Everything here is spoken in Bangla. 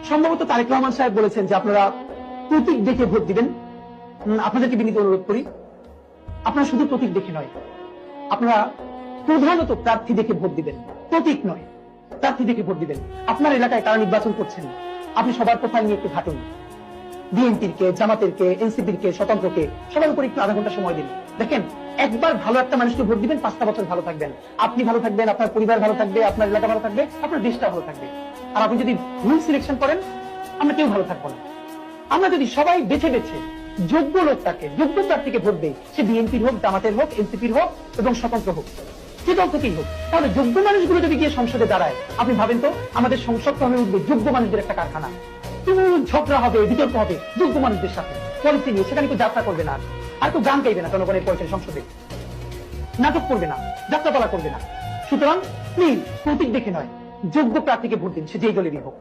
সম্ভবত তারেক রহমান সাহেব বলেছেন যে আপনারা প্রতীক দেখে ভোট দিবেন। আপনাদেরকে বিনীত অনুরোধ করি, আপনারা শুধু প্রতীক দেখে নয়, আপনারা প্রধানত প্রার্থী দেখে ভোট দিবেন, প্রতীক নয়, প্রার্থী দেখে ভোট দিবেন। আপনার এলাকায় কারা নির্বাচন করছেন আপনি সবার প্রোফাইল নিয়ে একটু ঘাটুন। বিএনপির কে, জামাতের কে, এনসিপির কে, স্বতন্ত্রকে, সবার উপর একটু আধা ঘন্টা সময় দিন। দেখেন, একবার ভালো একটা মানুষকে ভোট দিবেন, 5টা বছর ভালো থাকবেন, আপনি ভালো থাকবেন, আপনার পরিবার ভালো থাকবে, আপনার এলাকা ভালো থাকবে, আপনার দেশটা ভালো থাকবে। আর আপনি যদি ভুল সিলেকশন করেন, আমরা কেউ ভালো থাকবো না। আমরা যদি সবাই বেছে বেছে যোগ্য লোকটাকে, যোগ্য প্রার্থীকে ভোট দেই, সে বিএনপির হোক, জামাতের হোক, এনসিপির হোক এবং স্বতন্ত্র হোক, যে দল থেকেই হোক, তাহলে যোগ্য মানুষগুলো যদি গিয়ে সংসদে দাঁড়ায়, আপনি ভাবেন তো আমাদের সংসদ হয়ে উঠবে যোগ্য মানুষদের একটা কারখানা। ঝগড়া হবে, বিতর্ক হবে যোগ্য মানুষদের সাথে পলিসি নিয়ে। সেখানে কেউ যাত্রা করবে না, আর কেউ গান গাইবে না জনগণের পয়সায়, সংসদে নাটক করবে না, যাত্রাপালা করবে না। সুতরাং প্লিজ প্রতীক দেখে নয়, যোগ্য প্রার্থীকে ভোট দিন, সে যেই দলেরই হোক।